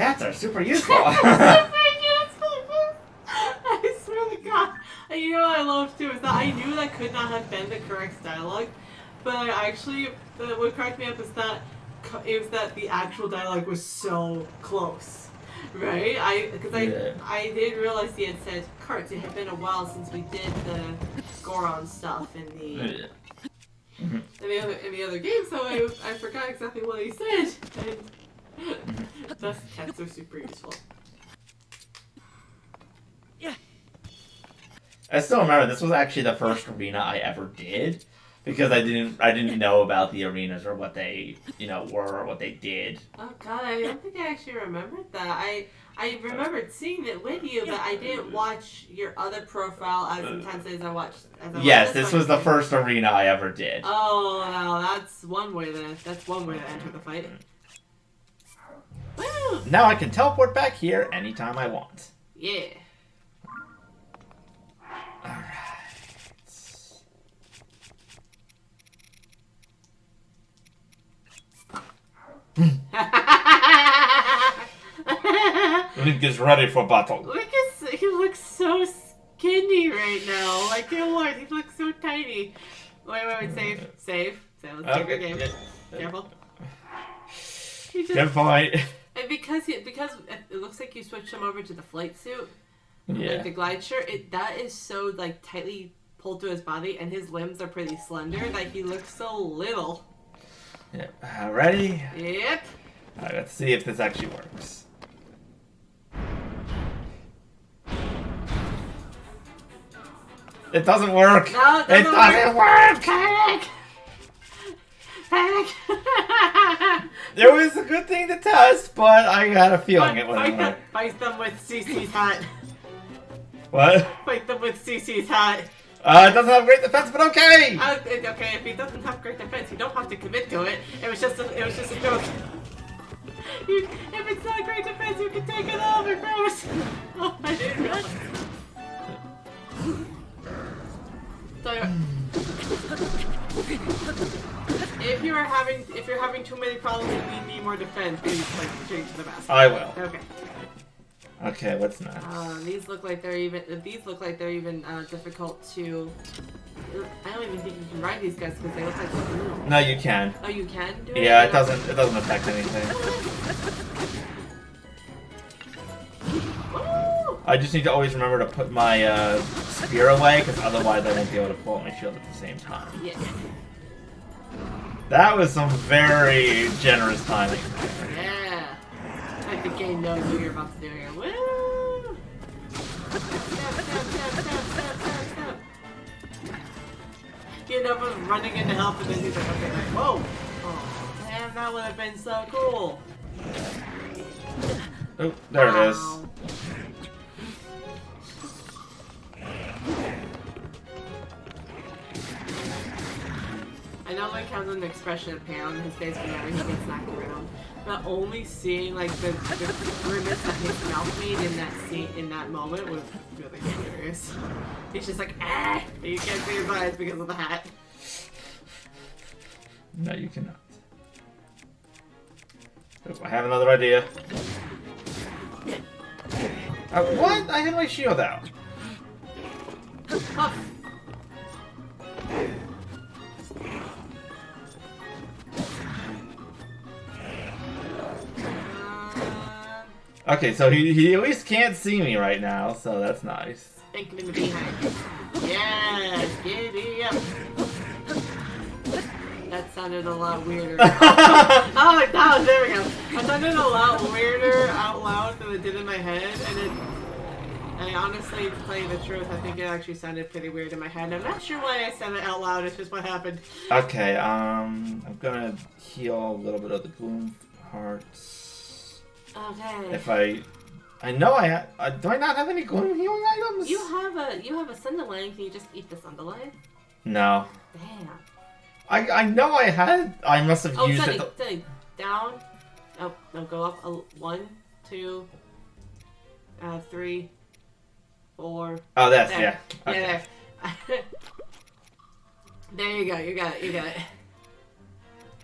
Cats are super useful. I swear to God. And you know what I love too is that I knew that could not have been the correct dialogue, but I actually, what cracked me up is that it was that the actual dialogue was so close, right? I didn't realize he had said, "Kurt, it had been a while since we did the Goron stuff in the in the other game, so I forgot exactly what he said." And thus, cats are super useful. I still remember this was actually the first arena I ever did because I didn't know about the arenas or what they were or what they did. Oh God, I don't think I actually remembered that. I remembered seeing it with you, but I didn't watch your other profile as intensely as I watched. Yes, this was the first arena I ever did. Oh, now that's one way to enter the fight. Woo! Now I can teleport back here anytime I want. Yeah. Alright. Link is ready for battle. He looks so skinny right now. Like, good lord, he looks so tiny. Wait, save. Let's take our game. Careful. Good point. And because it looks like you switched him over to the flight suit. Yeah. Like the glide shirt, that is so like tightly pulled to his body, and his limbs are pretty slender that he looks so little. Yep. Ready? Yep. Alright, let's see if this actually works. It doesn't work. No, it doesn't work. Panic. It was a good thing to test, but I got a feeling it wouldn't work. Fight them with CC's hat. What? Fight them with CC's hat. It doesn't have great defense, but okay. Okay, if he doesn't have great defense, you don't have to commit to it. It was just a joke. If it's not great defense, you can take it over, gross. Oh, I didn't realize. If you're having too many problems and you need more defense, please change to the mask. I will. Okay. Okay, what's next? These look like they're even difficult to. I don't even think you can ride these guys because they look like blue. No, you can. Oh, you can do it? Yeah, it doesn't affect anything. I just need to always remember to put my spear away, because otherwise I won't be able to pull out my shield at the same time. Yeah. That was some very generous timing. Yeah. Like the game knows what you're about to do here. Woo! Step. You end up running into help and then he's like, okay, whoa! Oh, damn, that would have been so cool. Oh, there it is. I know Link has an expression of pain on his face whenever he gets knocked around, but only seeing like the grimace that his mouth made in that moment was really hilarious. He's just like, ah! But you can't see his eyes because of the hat. No, you cannot. Oh, I have another idea. What? I had my shield out. Puff. Okay, so he at least can't see me right now, so that's nice. Thank you in the behind. Yes, giddy up. That sounded a lot weirder. Oh, no, there we go. That sounded a lot weirder out loud than it did in my head, and I honestly, to tell you the truth, I think it actually sounded pretty weird in my head. I'm not sure why I said it out loud, it's just what happened. Okay, I'm gonna heal a little bit of the gloom hearts. Okay. I know do I not have any gloom healing items? You have a Sunderland, can you just eat the Sunderland? No. Damn. I know I must have used it. Sunny, down. Oh, no, go up. 1, 2, 3, 4. Oh, that's, there. yeah. Okay. Yeah, there. There you go, you got it.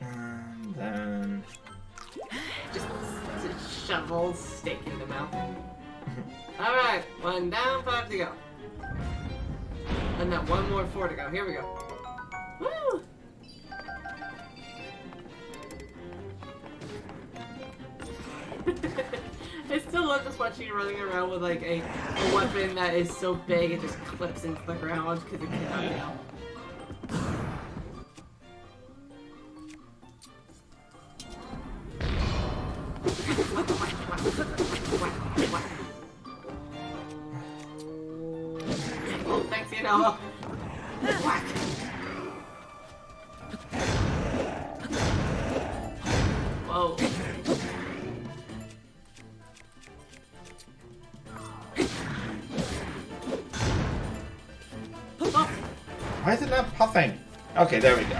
And then... Just shovel, steak in the mouth. Alright, 1 down, 5 to go. And then 1 more, 4 to go. Here we go. Woo! I still love just watching you running around with like a weapon that is so big it just clips into the ground because it cannot nail. Oh, thanks, you know. Whack. Whoa. Why is it not puffing? Okay, there we go.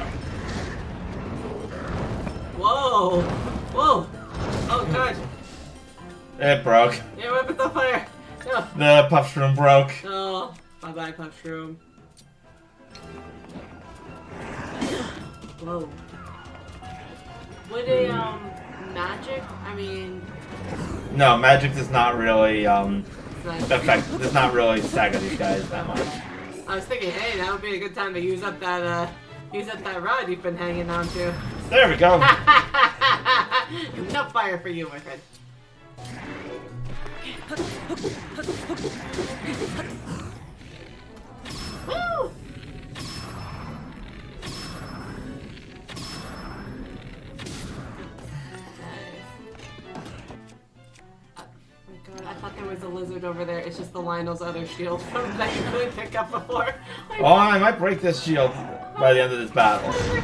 Whoa! Whoa! Oh god! It broke. Yeah, weapon's on fire! No! The puff shroom broke. Oh, bye bye, Puff Shroom. Whoa. Would a, magic? I mean... No, magic does not really, It's does not really stagger these guys that much. I was thinking, hey, that would be a good time to use up that rod you've been hanging on to. There we go. Enough fire for you, my friend. Woo! I thought there was a lizard over there. It's just the Lionel's other shield that you couldn't pick up before. Oh, I might break this shield by the end of this battle. Is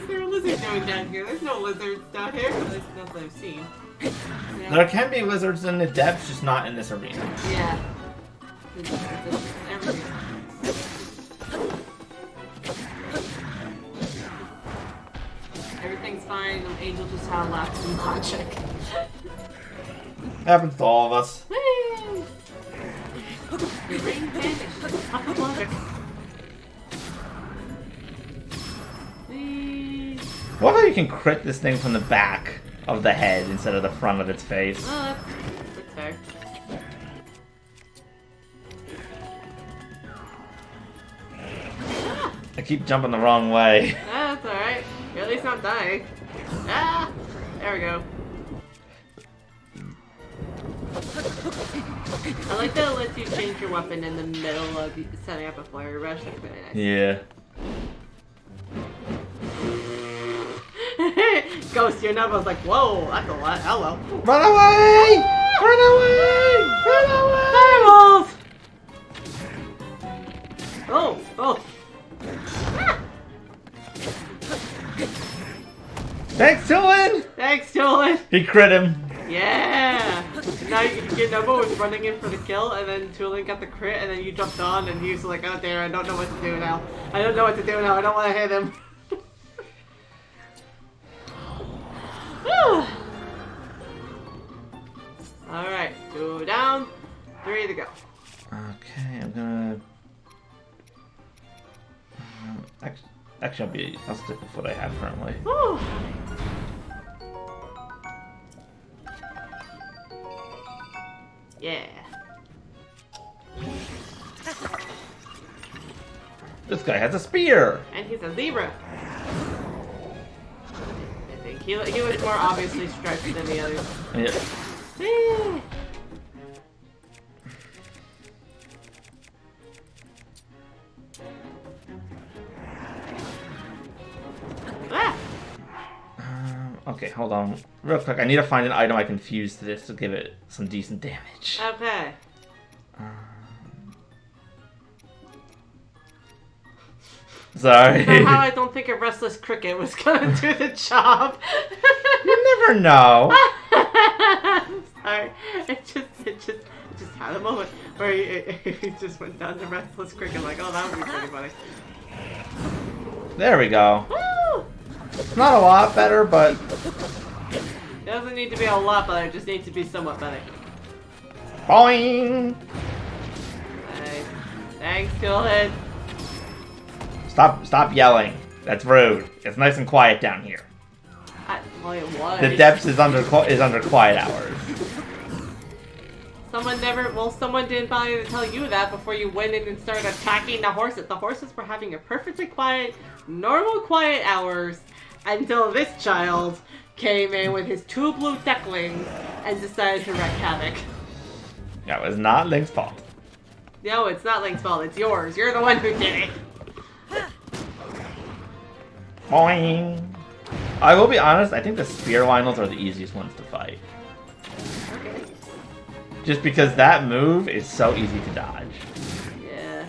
there a lizard doing down here? There's no lizards down here. At least not that I've seen. Yeah. There can be lizards in the depths, just not in this arena. Yeah. Everything's fine. Angel just had lapse in logic. Happens to all of us. Woo! Your brain vanished. Up with logic. Whee! What if you can crit this thing from the back of the head instead of the front of its face? Oh, that's fair. I keep jumping the wrong way. Ah, that's alright. You're at least not dying. Ah! There we go. I like that it lets you change your weapon in the middle of setting up a flurry rush. That's really nice. Yeah. Ghost, your number's like, whoa, that's a lot. Hello. Run away! Run away! Run away! Fireballs! Oh, oh. Ah! Thanks, Dylan! Thanks, Tolan. He crit him. Yeah! Now your number was running in for the kill, and then Tulin got the crit, and then you jumped on, and he was like, oh dear, I don't know what to do now. I don't know what to do now, I don't want to hit him. Alright, 2 down, 3 to go. Okay, I'm gonna... Actually, I'll stick with what I have currently. Whew. Yeah. This guy has a spear! And he's a zebra. I think he was more obviously striped than the others. Yeah. Whee! Ah! Okay, hold on. Real quick, I need to find an item I can fuse to this to give it some decent damage. Okay. Sorry. Somehow I don't think a restless cricket was gonna do the job. You never know. I'm sorry. It just had a moment where he just went down to restless cricket like, oh, that would be pretty funny. There we go. Woo! It's not a lot better, but... It doesn't need to be a lot better, it just needs to be somewhat better. Boing! Nice. Thanks, Killhead. Stop yelling. That's rude. It's nice and quiet down here. Well, it was. The depths is under quiet hours. Someone didn't bother to tell you that before you went in and started attacking the horses. The horses were having a perfectly quiet, normal quiet hours until this child came in with his 2 blue ducklings and decided to wreak havoc. That was not Link's fault. No, it's not Link's fault. It's yours. You're the one who did it. Boing. I will be honest, I think the spear Lionels are the easiest ones to fight. Okay. Just because that move is so easy to dodge. Yeah.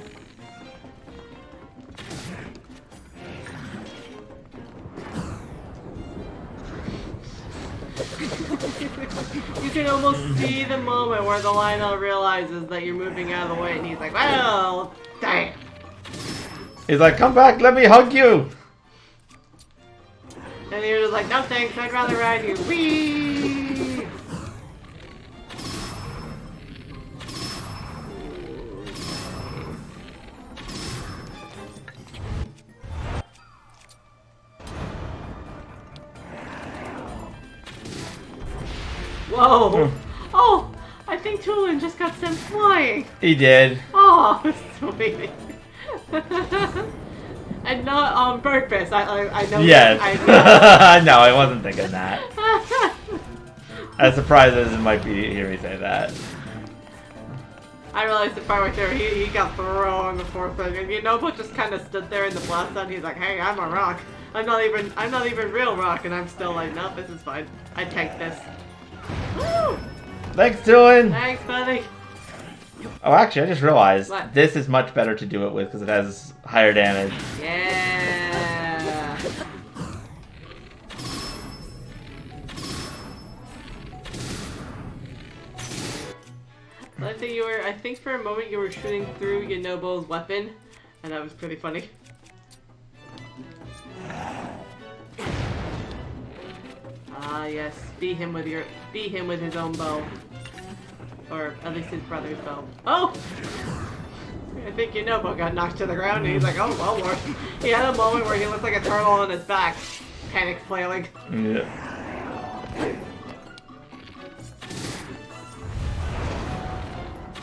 You can almost see the moment where the Lionel realizes that you're moving out of the way and he's like, well, damn. He's like, come back, let me hug you. And you're just like, no thanks, I'd rather ride you. Whee! Whoa! Oh, I think Tulin just got sent flying. He did. Oh, sweet. And not on purpose. I know. Yes. I know. No, I wasn't thinking that. As surprised as it might be to hear me say that. I realized the part right there, he got thrown on the fourth thing, and Yunobo just kind of stood there in the blast zone. He's like, "Hey, I'm a rock. I'm not even real rock," and I'm still like, "No, this is fine. I tanked this." Woo! Thanks, Dylan. Thanks, buddy. Oh, actually, I just realized What? this is much better to do it with because it has higher damage. Yeah. I think for a moment you were shooting through Yunobo's weapon, and that was pretty funny. Ah, yes. Beat him with his own bow. Or at least his brother's bow. Oh! I think Yunobo got knocked to the ground and he's like, oh, well, Lord. He had a moment where he looked like a turtle on his back. Panic flailing. Yeah.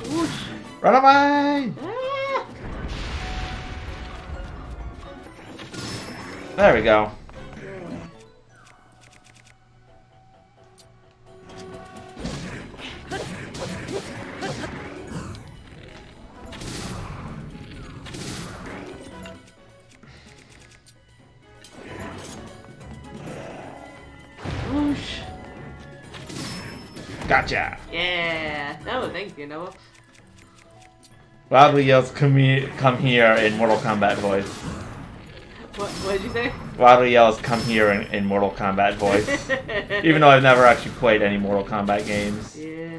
Whoosh. Run away! Ah! There we go. Whoosh. Gotcha! Yeah. No, thanks, Yunobo. Loudly yells, come here in Mortal Kombat voice. What did you say? Loudly yells, come here in Mortal Kombat voice. Even though I've never actually played any Mortal Kombat games. Yeah.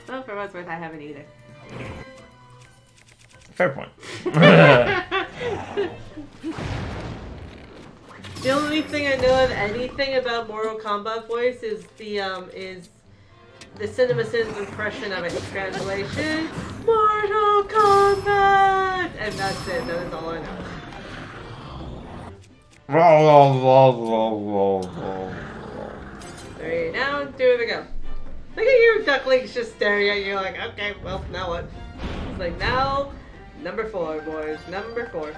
Well, for what's worth, I haven't either. Fair point. The only thing I know of anything about Mortal Kombat voice is the CinemaSins impression of it. Translation: Mortal Kombat, and that's it. That is all I know. 3 down, 2 to go. Look at you, ducklings, just staring at you like, okay, well, now what? It's like, now, number 4, boys, number 4.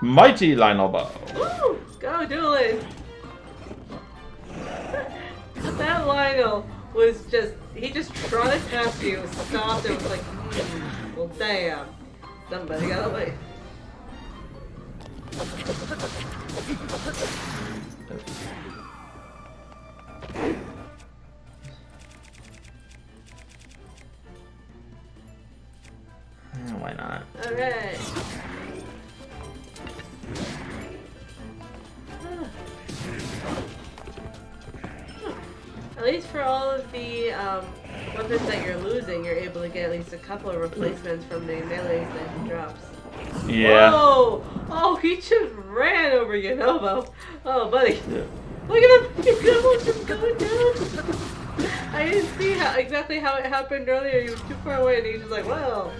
Mighty Lionel Bow. Woo! Go, Doolin! That Lionel was he just trotted past you, stopped, and was like, well, damn. Somebody got away. Why not? Alright. At least for all of the weapons that you're losing, you're able to get at least a couple of replacements from the melees that he drops. Yeah. Whoa! Oh, he just ran over Yunobo. Oh, buddy. Yeah. Look at him! Yunobo's just going down. I didn't see exactly how it happened earlier. He was too far away and he was just like, well,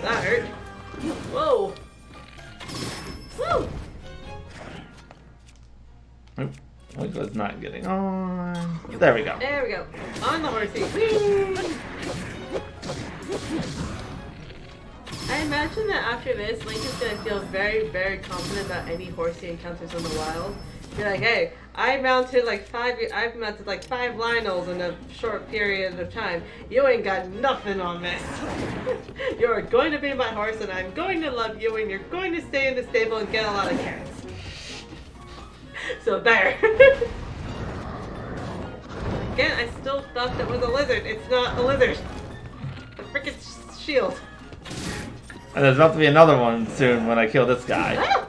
that hurt. Whoa. Woo! Wiggly's not getting on. There we go. There we go. On the horsey. Whee! I imagine that after this, Link is going to feel very, very confident about any horse he encounters in the wild. Be like, hey, I've mounted like 5 Lionels in a short period of time. You ain't got nothing on this. You're going to be my horse and I'm going to love you and you're going to stay in the stable and get a lot of carrots. So there. Again, I still thought that was a lizard. It's not a lizard. A freaking shield. And there's about to be another one soon when I kill this guy. Ah!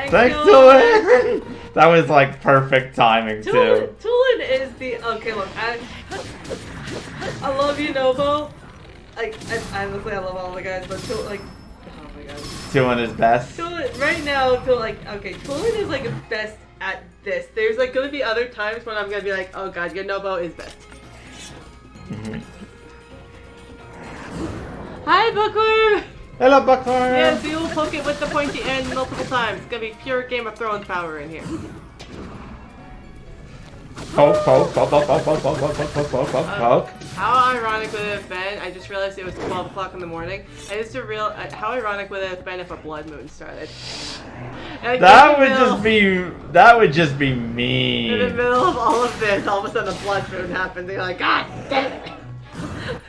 Thanks, Tulin! That was like perfect timing too. Tulin is the okay. Look, I love you, Nobo. Like I honestly, I love all the guys, but Tulin, like, oh my god, Tulin is best. Tulin right now. Tulin is like best at this. There's like gonna be other times when I'm gonna be like, oh god, Nobo is best. Hi, Bookworm. Hello, Buckhorn! Yes, you will poke it with the pointy end multiple times. It's gonna be pure Game of Thrones power in here. Poke, poke, poke, poke, poke, poke, poke, poke, poke, poke, poke, poke. How ironic would it have been? I just realized it was 12 o'clock in the morning. I used to how ironic would it have been if a blood moon started? That would just be mean. In the middle of all of this, all of a sudden a blood moon happens. And you're like, God damn it!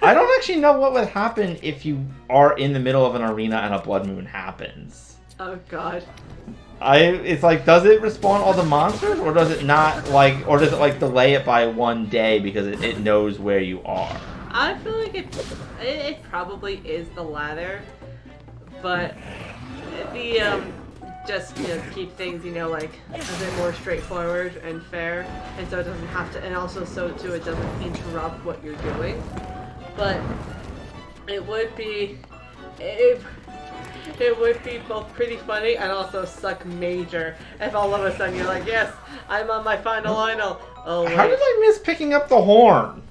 I don't actually know what would happen if you are in the middle of an arena and a blood moon happens. Oh god. It's like, does it respawn all the monsters, or does it not, like, or does it, like, delay it by 1 day because it knows where you are? I feel like it probably is the latter, but the, just, keep things, like, a bit more straightforward and fair, and so it doesn't have to, and also so, too, it doesn't interrupt what you're doing. But it would be both pretty funny and also suck major if all of a sudden you're like, yes, I'm on my final Lionel. Oh, wait. How did I miss picking up the horn?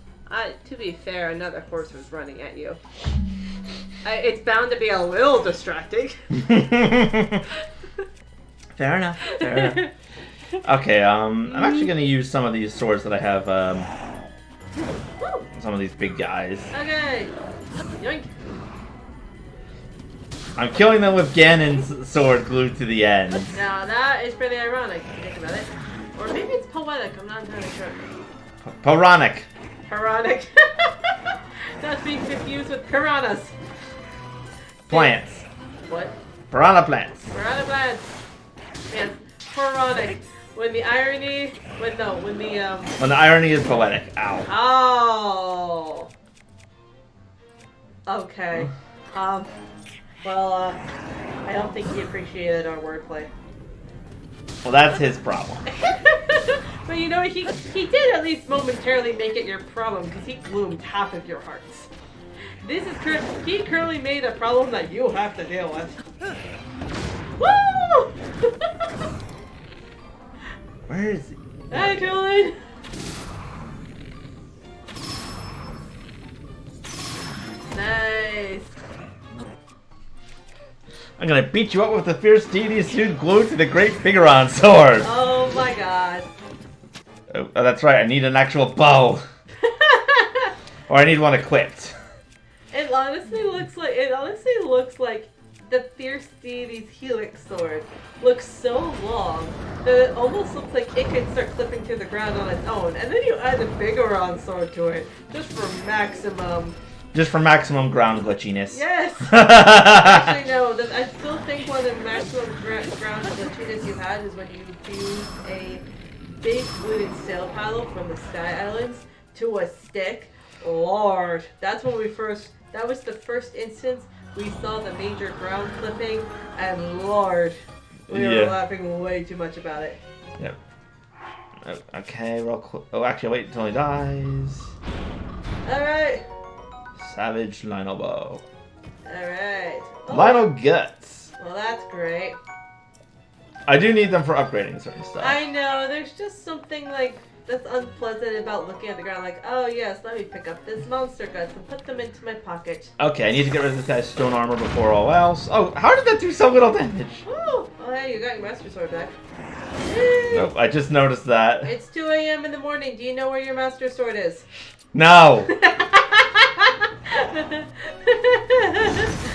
To be fair, another horse was running at you. It's bound to be a little distracting. Fair enough. Fair enough. Okay, I'm actually gonna use some of these swords that I have. Some of these big guys. Okay. Yoink. I'm killing them with Ganon's sword glued to the end. Now that is pretty ironic if you think about it. Or maybe it's poetic, I'm not entirely sure. Pironic. Pironic. That's being confused with piranhas. Plants. What? Piranha plants. Piranha plants. Yes. Pironic. When the irony When the irony is poetic. Ow. Oh. Okay. Well, I don't think he appreciated our wordplay. Well, that's his problem. But he did at least momentarily make it your problem because he gloomed half of your hearts. He currently made a problem that you have to deal with. Woo! Where is he? Hi, Julian! Nice. I'm gonna beat you up with the fierce deity suit glued to the great Bigoron sword. Oh my god. Oh, that's right. I need an actual bow, or I need one equipped. It honestly looks like the fierce deity's helix sword looks so long that it almost looks like it could start clipping to the ground on its own, and then you add the Bigoron sword to it just for maximum. Just for maximum ground glitchiness. Yes! Actually, no. I still think one of the maximum ground glitchiness you had is when you fused a big wooden sail paddle from the Sky Islands to a stick. Lord. That was the first instance we saw the major ground clipping, and Lord, we were laughing way too much about it. Yep. Okay, real quick. Oh, actually, wait until he dies. Alright. Savage Lionel Bow. Alright. Oh. Lionel Guts. Well, that's great. I do need them for upgrading certain stuff. I know, there's just something like that's unpleasant about looking at the ground like, oh yes, let me pick up this monster guts and put them into my pocket. Okay, I need to get rid of this guy's stone armor before all else. Oh, how did that do so little damage? Oh, hey, you got your Master Sword back. Yay. Nope, I just noticed that. It's 2 a.m. in the morning. Do you know where your Master Sword is? No!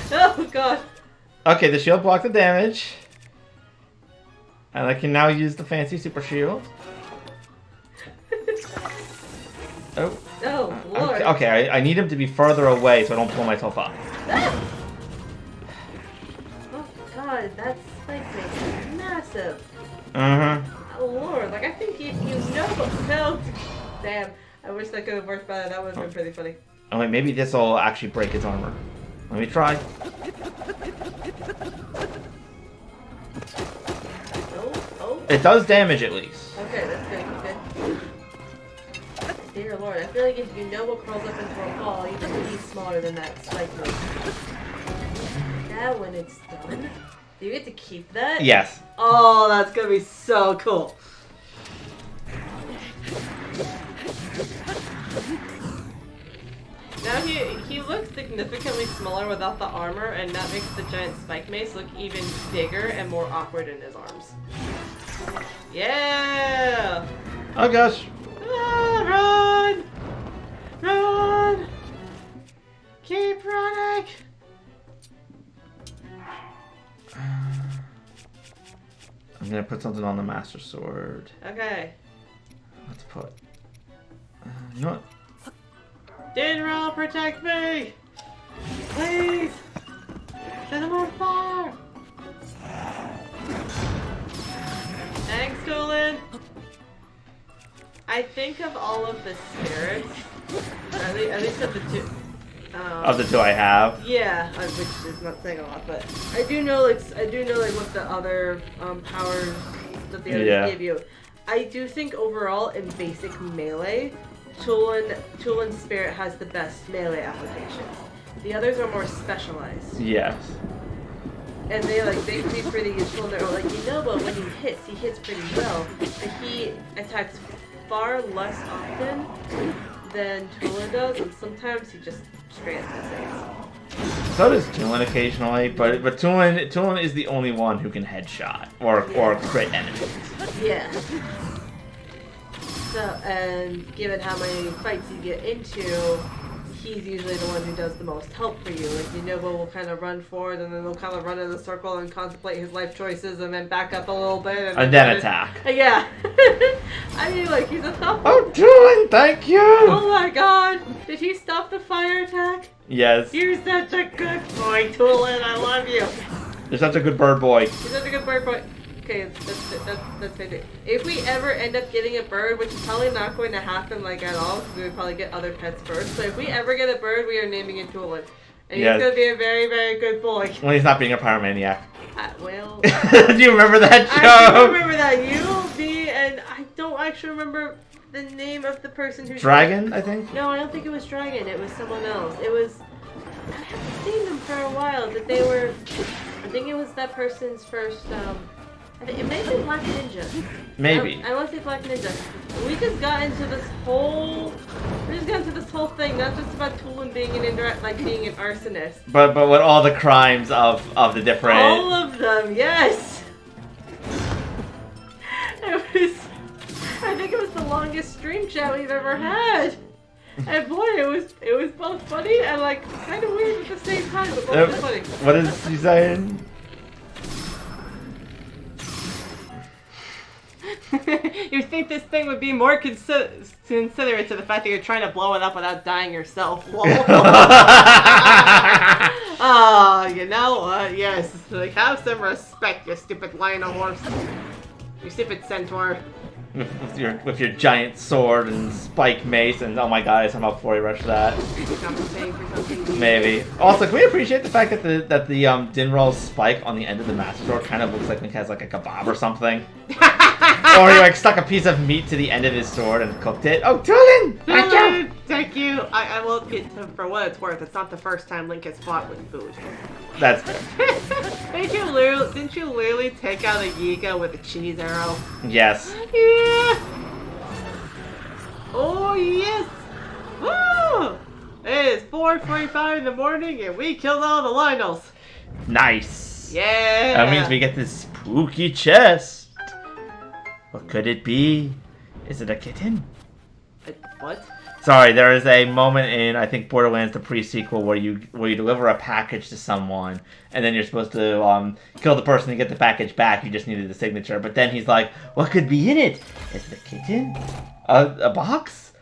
Oh god. Okay, the shield blocked the damage. And I can now use the fancy super shield. Oh. Oh, Lord. Okay, I need him to be further away so I don't pull myself up. Oh god, that spike makes massive. Mm-hmm. Oh Lord, like I think if you know, no. Damn, I wish that could have worked better. That would have been pretty funny. Oh wait, maybe this will actually break his armor. Let me try. Oh. It does damage at least. Okay, that's good. Dear Lord, I feel like if Yunobo curls up into a ball, you can be smaller than that spike move. Now when it's done, do you get to keep that? Yes. Oh, that's gonna be so cool. Now he looks significantly smaller without the armor, and that makes the giant spike mace look even bigger and more awkward in his arms. Yeah! Oh gosh. Ah, run! Run! Keep running! I'm gonna put something on the Master Sword. Okay. Let's put. You know what? Dinral, protect me! Please! Set him on fire! Thanks, Dolan! I think of all of the spirits, at least of the two. Of the two I have. Yeah, which is not saying a lot, but I do know like what the other powers that the others give you. I do think overall in basic melee, Tulin's spirit has the best melee application. The others are more specialized. Yes. And they can be pretty useful in their own, like Yunobo when he hits pretty well, but he attacks far less often than Tulin does, and sometimes he just straight up misses. So does Tulin occasionally, but Tulin is the only one who can headshot or crit enemies. Yeah. So, and given how many fights you get into, he's usually the one who does the most help for you. Like, Yunobo will kind of run forward, and then he'll kind of run in a circle and contemplate his life choices, and then back up a little bit. And then attack. Yeah. I mean, like, he's a tough one. Oh, Tulin, thank you! Oh my god! Did he stop the fire attack? Yes. You're such a good boy, Tulin. I love you. You're such a good bird boy. You're such a good bird boy. Okay, that's it. If we ever end up getting a bird, which is probably not going to happen like at all, because we would probably get other pets first, but if we ever get a bird, we are naming it Tulin. And he's going to be a very, very good boy. When he's not being a pyromaniac. Well... Do you remember that show? I do remember that. You, me, and I don't actually remember the name of the person who... Dragon, I think? No, I don't think it was Dragon. It was someone else. It was... I haven't seen them for a while, but they were... I think it was that person's first, I think it may have been Black Ninja. Maybe. I want to say Black Ninja. We just got into this whole... thing, not just about Tulin being being an arsonist. But with all the crimes of the different... All of them, yes! I think it was the longest stream chat we've ever had. And boy, it was both funny and like kind of weird at the same time, but both funny. What is she saying? You think this thing would be more considerate to the fact that you're trying to blow it up without dying yourself? Oh, you know what? Yes, like have some respect, you stupid lion or horse. You stupid centaur. With your giant sword and spike mace and oh my god, I somehow 40 rush that. Maybe. Also, can we appreciate the fact that the Dinral spike on the end of the Master Sword kind of looks like it has like a kebab or something? Or he like stuck a piece of meat to the end of his sword and cooked it. Oh, Tulin! Thank you. I will get him for what it's worth. It's not the first time Link has fought with food. That's fair. Didn't you literally take out a Yiga with a cheese arrow? Yes. Yeah. Oh yes! Woo! It is 4:45 in the morning and we killed all the Lionels. Nice. Yeah. That means we get this spooky chest. What could it be? Is it a kitten? What? Sorry, there is a moment in, I think, Borderlands the pre-sequel where you deliver a package to someone, and then you're supposed to kill the person to get the package back. You just needed the signature. But then he's like, what could be in it? Is it a kitten? A box?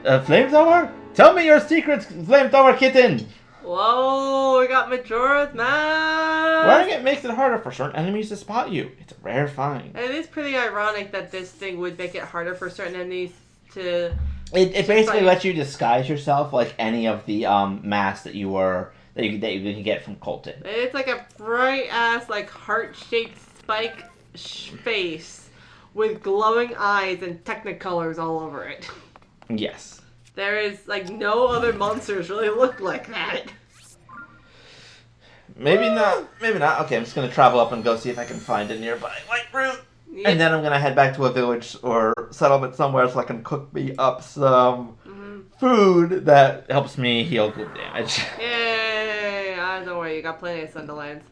A flamethrower? Tell me your secrets, flamethrower kitten! Whoa, we got Majora's Mask! Wearing it makes it harder for certain enemies to spot you. It's a rare find. It is pretty ironic that this thing would make it harder for certain enemies to... It basically lets you disguise yourself like any of the masks that you can get from Colton. It's like a bright ass, like heart-shaped spike face with glowing eyes and Technicolors all over it. Yes. There is like no other monsters really look like that. Maybe not. Maybe not. Okay, I'm just gonna travel up and go see if I can find a nearby light route. Yep. And then I'm gonna head back to a village or settlement somewhere so I can cook me up some food that helps me heal gloom damage. Yay! Don't worry, you got plenty of Sunderlands.